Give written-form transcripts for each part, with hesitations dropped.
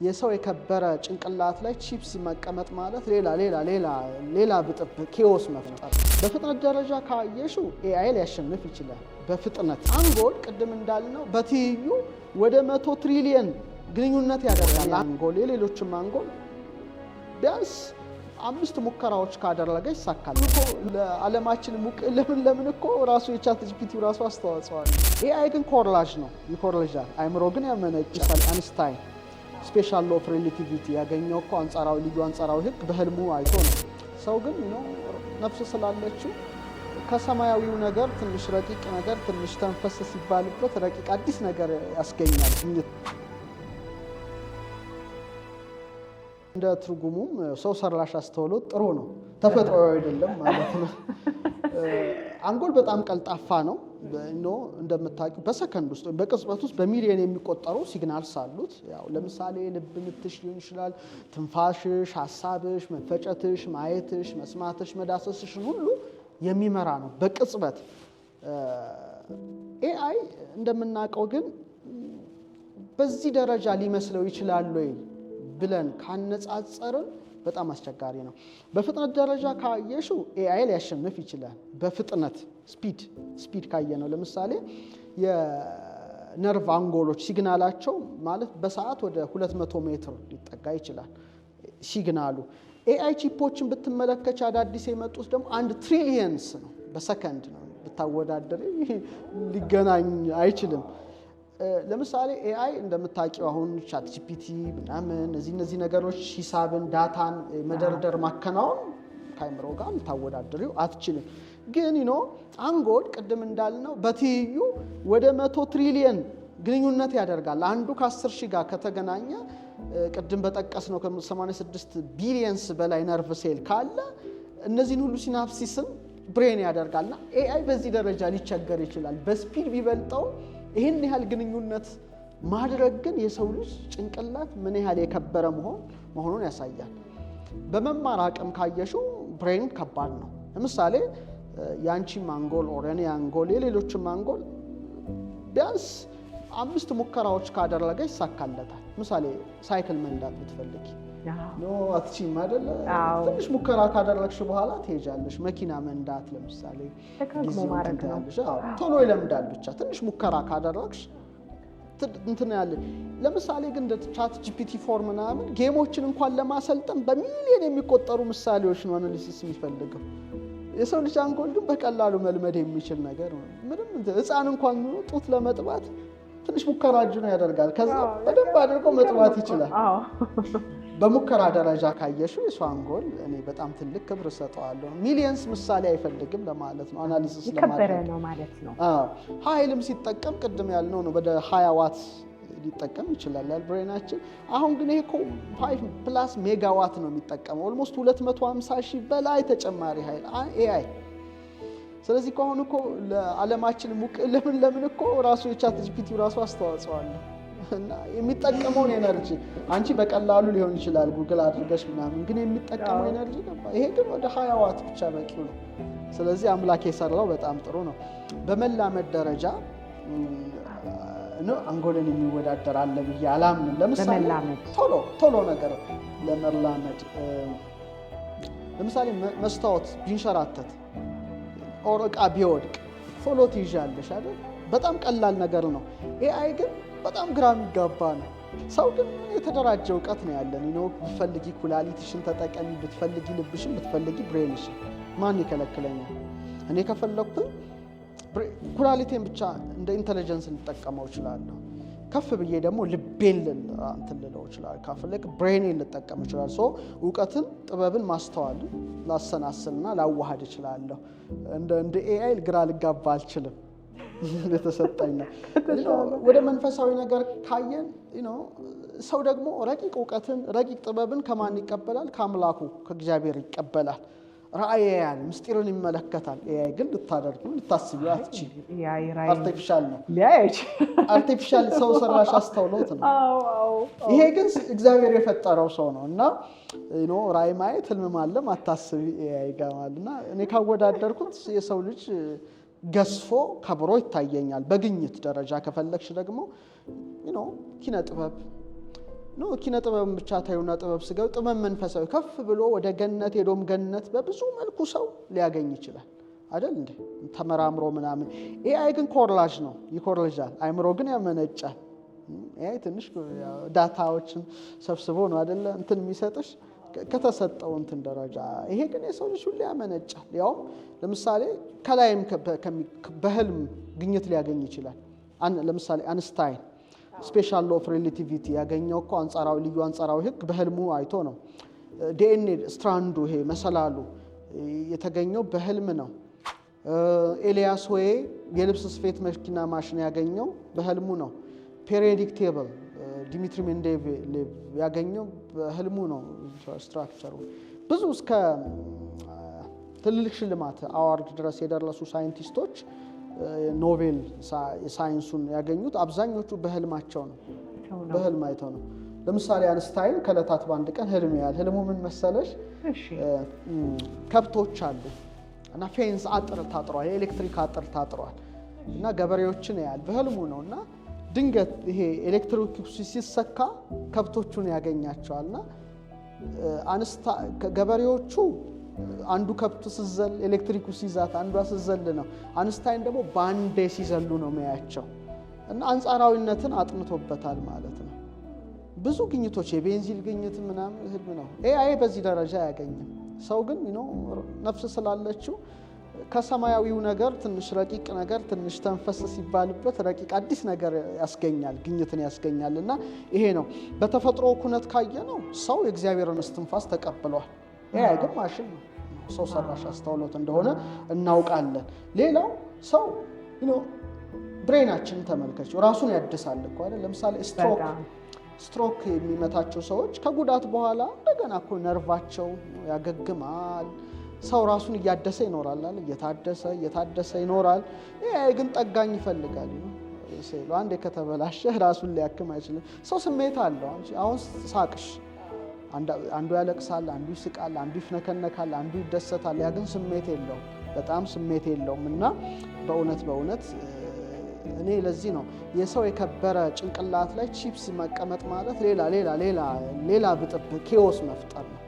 የሰው የከበረ ጭንቅላት ላይ ቺፕስ መቀመጥ ማለት ሌላ ብጥብ ኬዎስ መፍጠር። በፍጥነት ደረጃ ካየሽው ኤአይ ሊያሸንፍ ይችላል። በፍጥነት አንጎል ቅድም እንዳልነው በትይዩ ወደ 100 ትሪሊየን ግንኙነት ያደርጋል። አንጎል የሌሎችም አንጎል ቢያንስ 5 ሙከራዎች ካደረገ ይሳካል እኮ። ለዓለማችን ለምን እኮ ራሱ የቻት ጂፒቲ ራሱ አስተዋጽኦ አለ። ኤአይ ግን ኮርላጅ ነው፣ ይኮርላጃል። አይምሮ ግን ያመነጭሳል። አንስታይን ስፔሻል ሎ ኦፍ ሪሌቲቪቲ ያገኘው እኮ ልዩ አንጻራዊ ህግ በህልሙ አይቶ ነው። ሰው ግን ነፍስ ስላለችው ከሰማያዊው ነገር ትንሽ ረቂቅ ነገር ትንሽ ተንፈስ ሲባልበት ረቂቅ አዲስ ነገር ያስገኛል። እንደ ትርጉሙም ሰው ሰራሽ አስተውሎት ጥሩ ነው፣ ተፈጥሯዊ አይደለም ማለት ነው። አንጎል በጣም ቀልጣፋ ነው። እንደምታውቁ በሰከንድ ውስጥ በቅጽበት ውስጥ በሚሊዮን የሚቆጠሩ ሲግናልስ አሉት። ያው ለምሳሌ ልብ ምትሽ ሊሆን ይችላል፣ ትንፋሽሽ፣ ሐሳብሽ፣ መፈጨትሽ፣ ማየትሽ፣ መስማትሽ፣ መዳሰስሽን ሁሉ የሚመራ ነው በቅጽበት። ኤአይ እንደምናውቀው ግን በዚህ ደረጃ ሊመስለው ይችላል ወይ ብለን ካነጻጸርን በጣም አስቸጋሪ ነው። በፍጥነት ደረጃ ካየሽው ኤአይ ሊያሸንፍ ይችላል። በፍጥነት ስፒድ ካየነው ለምሳሌ የነርቭ አንጎሎች ሲግናላቸው ማለት በሰዓት ወደ 200 ሜትር ሊጠጋ ይችላል ሲግናሉ። ኤአይ ቺፖችን ብትመለከች አዳዲስ የመጡት ደግሞ 1 ትሪሊየንስ ነው በሰከንድ ነው። ብታወዳደር ሊገናኝ አይችልም። ለምሳሌ ኤአይ እንደምታውቂው አሁን ቻት ጂፒቲ ምናምን እነዚህ ነገሮች ሂሳብን ዳታን መደርደር ማከናወን ከአይምሮ ጋር ልታወዳድሪው አትችልም። ግን አንጎል ቅድም እንዳልነው በትይዩ ወደ 100 ትሪሊየን ግንኙነት ያደርጋል። አንዱ ከ10 ሺህ ጋር ከተገናኘ ቅድም በጠቀስነው ከ86 ቢሊየንስ በላይ ነርቭ ሴል ካለ እነዚህን ሁሉ ሲናፕሲስን ብሬን ያደርጋልና ኤአይ በዚህ ደረጃ ሊቸገር ይችላል። በስፒድ ቢበልጠው ይህን ያህል ግንኙነት ማድረግ ግን የሰው ልጅ ጭንቅላት ምን ያህል የከበረ መሆኑን ያሳያል። በመማር አቅም ካየሽው ብሬን ከባድ ነው። ለምሳሌ የአንቺም አንጎል ኦረኔ አንጎል የሌሎችም አንጎል ቢያንስ 5 ሙከራዎች ካደረገ ይሳካለታል። ምሳሌ ሳይክል መንዳት ብትፈልጊ አትችይም አይደለ? ትንሽ ሙከራ ካደረግሽ በኋላ ትሄጃለሽ። መኪና መንዳት ለምሳሌ ቶሎ ይለምዳል። ብቻ ትንሽ ሙከራ ካደረግሽ እንትን ያለ። ለምሳሌ ግን እንደ ቻት ጂፒቲ ፎርም ምናምን ጌሞችን እንኳን ለማሰልጠን በሚሊዮን የሚቆጠሩ ምሳሌዎች ነው አናሊሲስ የሚፈልገው። የሰው ልጅ አንጎል ግን በቀላሉ መልመድ የሚችል ነገር ነው። ምንም ህፃን እንኳን ጡት ለመጥባት ትንሽ ሙከራ እጁን ያደርጋል። ከዛ በደንብ አድርጎ መጥባት ይችላል። በሙከራ ደረጃ ካየሽው የሰው አንጎል እኔ በጣም ትልቅ ክብር ሰጠዋለሁ። ሚሊየንስ ምሳሌ አይፈልግም ለማለት ነው። አናሊሲስ ለማድረግ ነው ማለት ነው። ኃይልም ሲጠቀም ቅድም ያልነው ነው ወደ 20 ዋት ሊጠቀም ይችላል ብሬናችን። አሁን ግን ይሄ 5+ ሜጋዋት ነው የሚጠቀመው። ኦልሞስት 250 ሺህ በላይ ተጨማሪ ኃይል ኤአይ። ስለዚህ ከሆነ እኮ ለዓለማችን ለምን እኮ ራሱ የቻት ጂፒቲ ራሱ አስተዋጽኦ አለ እና የሚጠቀመውን ኤነርጂ አንቺ በቀላሉ ሊሆን ይችላል ጉግል አድርገሽ ምናምን፣ ግን የሚጠቀመው ኤነርጂ ይሄ ግን ወደ 20 ዋት ብቻ በቂው ነው። ስለዚህ አምላክ የሰራው በጣም ጥሩ ነው። በመላመድ ደረጃ አንጎልን የሚወዳደር አለ ብዬ አላምንም። ለምሳሌ ቶሎ ነገር ለመላመድ ለምሳሌ መስታወት ቢንሸራተት ኦር ዕቃ ቢወድቅ ቶሎ ትይዣለሽ አይደል? በጣም ቀላል ነገር ነው። ኤአይ ግን በጣም ግራ የሚጋባ ነው። ሰው ግን የተደራጀ እውቀት ነው ያለን። ብትፈልጊ ኩላሊትሽን ተጠቀሚ፣ ብትፈልጊ ልብሽን፣ ብትፈልጊ ብሬንሽን፣ ማን ይከለክለኛል? እኔ ከፈለኩኝ ኩላሊቴን ብቻ እንደ ኢንተለጀንስ ልጠቀመው እችላለሁ። ከፍ ብዬ ደግሞ ልቤን ልለው እችላለሁ። ካፈለክ ብሬኔን ልጠቀም እችላለሁ። እውቀትን፣ ጥበብን፣ ማስተዋልን ላሰናስልና ላዋሃድ እችላለሁ። እንደ ኤአይ ግራ ልጋባ አልችልም። የተሰጠኝ ወደ መንፈሳዊ ነገር ካየን ሰው ደግሞ ረቂቅ እውቀትን ረቂቅ ጥበብን ከማን ይቀበላል? ከአምላኩ ከእግዚአብሔር ይቀበላል። ራእይ ያያል፣ ምስጢርን ይመለከታል። ኤአይ ግን ልታስቢው አትችይም። አርቲፊሻል ነው። አርቲፊሻል ሰው ሰራሽ አስተውሎት ነው። ይሄ ግን እግዚአብሔር የፈጠረው ሰው ነው እና ራእይ ማየት ህልም ማለም አታስቢ ኤአይ ጋር ማለትና እኔ ካወዳደርኩት የሰው ልጅ ገዝፎ ከብሮ ይታየኛል። በግኝት ደረጃ ከፈለግሽ ደግሞ ኪነ ጥበብ ነው ኪነ ጥበብን ብቻ ታዩና ጥበብ ስገው ጥበብ መንፈሳዊ ከፍ ብሎ ወደ ገነት ሄዶም ገነት በብዙ መልኩ ሰው ሊያገኝ ይችላል አይደል እንዴ ተመራምሮ ምናምን ኤአይ ግን ኮርላጅ ነው ይኮርላጃል አይምሮ ግን ያመነጫል ኤአይ ትንሽ ዳታዎችን ሰብስቦ ነው አይደል እንትን የሚሰጥሽ ከተሰጠው እንትን ደረጃ ይሄ ግን የሰው ልጅ ሁሉ ያመነጫል ያው ለምሳሌ ከላይም በህልም ግኝት ሊያገኝ ይችላል ለምሳሌ አንስታይን ስፔሻል ሎ ኦፍ ሪሌቲቪቲ ያገኘው እኮ አንጻራዊ ልዩ አንጻራዊ ህግ በህልሙ አይቶ ነው ዲኤንኤ ስትራንዱ ይሄ መሰላሉ የተገኘው በህልም ነው ኤሊያስ ሆይ የልብስ ስፌት መኪና ማሽን ያገኘው በህልሙ ነው ፔሪዮዲክ ቴብል ዲሚትሪ ሜንዴቭ ያገኘው በህልሙ ነው ስትራክቸሩ ብዙ እስከ ትልልቅ ሽልማት አዋርድ ድረስ የደረሱ ሳይንቲስቶች ኖቤል ሳይንሱን ያገኙት አብዛኞቹ በህልማቸው ነው በህልም አይተው ነው ለምሳሌ አንስታይን ከለታት ባንድ ቀን ህልም ያል ህልሙ ምን መሰለሽ ከብቶች አሉ እና ፌንስ አጥር ታጥሯል የኤሌክትሪክ አጥር ታጥሯል እና ገበሬዎችን ያል በህልሙ ነውና ድንገት ይሄ ኤሌክትሪክ ሲሰካ ከብቶቹን ያገኛቸዋልና ገበሬዎቹ አንዱ ከብት ሲዘል ኤሌክትሪኩ ሲዛት አንዷ ሲዘል ነው አንስታይን ደግሞ ባንዴ ሲዘሉ ነው የሚያያቸው እና አንጻራዊነትን አጥንቶበታል ማለት ነው ብዙ ግኝቶች የቤንዚን ግኝት ምናምን ህልም ነው ኤአይ በዚህ ደረጃ ያገኛል ሰው ግን ነፍስ ስላለችው ከሰማያዊው ነገር ትንሽ ረቂቅ ነገር ትንሽ ተንፈስ ሲባልበት ረቂቅ አዲስ ነገር ያስገኛል ግኝትን ያስገኛልና ይሄ ነው በተፈጥሮ ኩነት ካየ ነው ሰው የእግዚአብሔርን እስትንፋስ ተቀብሏል ኤአይ ግን ማሽን ነው ሰው ሰራሽ አስተውሎት እንደሆነ እናውቃለን ሌላው ሰው ብሬናችን ተመልከቹ ራሱን ያድሳል እኮ አይደል ለምሳሌ ስትሮክ የሚመታቸው ሰዎች ከጉዳት በኋላ እንደገና እኮ ነርቫቸው ያገግማል ሰው ራሱን እያደሰ ይኖራል አይደል እየታደሰ ይኖራል ኤአይ ግን ጠጋኝ ይፈልጋል ሰው አንዴ ከተበላሸ ራሱን ሊያክም አይችልም ሰው ስሜት አለው አሁን ሳቅሽ አንዱ ያለቅሳል አንዱ ይስቃል አንዱ ይፍነከነካል አንዱ ይደሰታል ያ ግን ስሜት የለውም በጣም ስሜት የለውም እና በእውነት እኔ ለዚህ ነው የሰው የከበረ ጭንቅላት ላይ ቺፕስ መቀመጥ ማለት ሌላ ብጥብ ኬዎስ መፍጠር ነው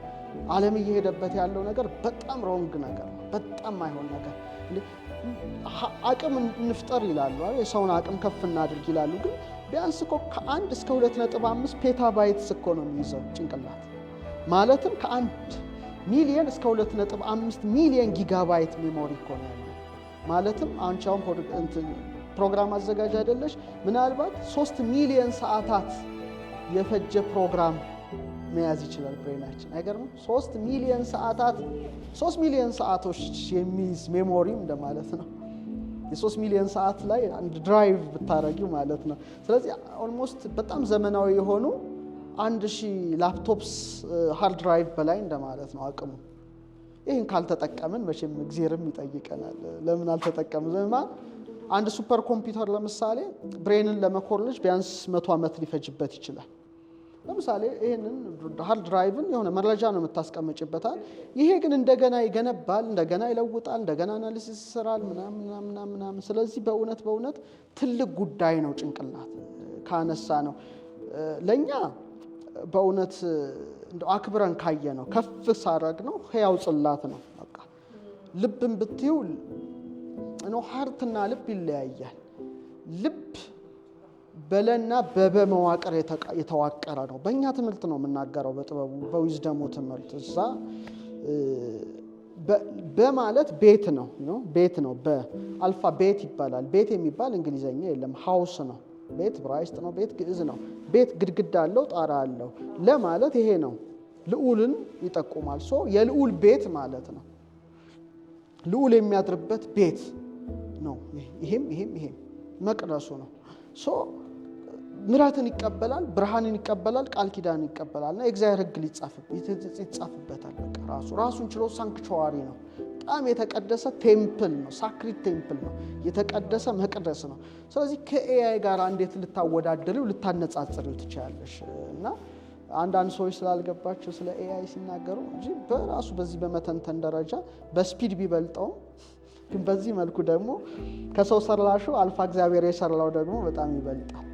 ዓለም እየሄደበት ያለው ነገር በጣም ሮንግ ነገር ነው በጣም አይሆን ነገር አቅም እንፍጠር ይላሉ የሰውን አቅም ከፍ እናድርግ ይላሉ ግን ቢያንስ እኮ ከ1 እስከ 2.5 ፔታባይትስ እኮ ነው የሚይዘው ጭንቅላት ማለትም ከ1 ሚሊዮን እስከ 2.5 ሚሊዮን ጊጋባይት ሜሞሪ እኮ ነው ማለትም አንቻውን ፕሮግራም አዘጋጅ አይደለሽ ምናልባት 3 ሚሊዮን ሰዓታት የፈጀ ፕሮግራም መያዝ ይችላል ብሬናችን አይገርምም 3 ሚሊዮን ሰዓታት 3 ሚሊዮን ሰዓቶች የሚይዝ ሜሞሪ እንደማለት ነው የ3 ሚሊዮን ሰዓት ላይ አንድ ድራይቭ ብታረጊው ማለት ነው ስለዚህ ኦልሞስት በጣም ዘመናዊ የሆኑ 1000 ላፕቶፕስ ሃርድ ድራይቭ በላይ እንደማለት ነው አቅሙ ይሄን ካልተጠቀምን መቼም እግዚአብሔርም ይጠይቀናል ለምን አልተጠቀምን ዘማን አንድ ሱፐር ኮምፒውተር ለምሳሌ ብሬንን ለመኮርለጅ ቢያንስ 100 ዓመት ሊፈጅበት ይችላል ለምሳሌ ይሄንን ሃርድ ድራይቭን የሆነ መረጃ ነው የምታስቀምጭበታል ይሄ ግን እንደገና ይገነባል እንደገና ይለውጣል እንደገና አናሊሲስ ይሰራል ምናምን ስለዚህ በእውነት ትልቅ ጉዳይ ነው ጭንቅላት ካነሳ ነው ለኛ በእውነት እንደው አክብረን ካየ ነው ከፍ ሳረግ ነው ህያው ጽላት ነው በቃ ልብን ብትዩ ነው ሃርትና ልብ ይለያያል ልብ በለና በመዋቅር የተዋቀረ ነው በእኛ ትምህርት ነው የምናገረው በጥበቡ በዊዝደሙ ትምህርት እዛ በማለት ቤት ነው በአልፋ ቤት ይባላል ቤት የሚባል እንግሊዘኛ የለም ሃውስ ነው ቤት ብራይስት ነው ቤት ግዕዝ ነው ቤት ግድግዳ አለው ጣራ አለው ለማለት ይሄ ነው ልዑልን ይጠቁማል የልዑል ቤት ማለት ነው ልዑል የሚያድርበት ቤት ነው ይሄም መቅደሱ ነው ምራትን ይቀበላል ብርሃንን ይቀበላል ቃል ኪዳን ይቀበላልና የእግዚአብሔር ሕግ ይጻፍበታል በቃ ራሱን ችሎ ሳንክቹዋሪ ነው በጣም የተቀደሰ ቴምፕል ነው ሳክሪድ ቴምፕል ነው የተቀደሰ መቅደስ ነው ስለዚህ ከኤአይ ጋር እንዴት ልታወዳደሪው ልታነጻጽሪው ትችያለሽ እና አንዳንድ ሰዎች ስላልገባቸው ስለ ኤአይ ሲናገሩ እንጂ በራሱ በዚህ በመተንተን ደረጃ በስፒድ ቢበልጠው ግን በዚህ መልኩ ደግሞ ከሰው ሰራሹ አልፋ እግዚአብሔር የሰራው ደግሞ በጣም ይበልጣል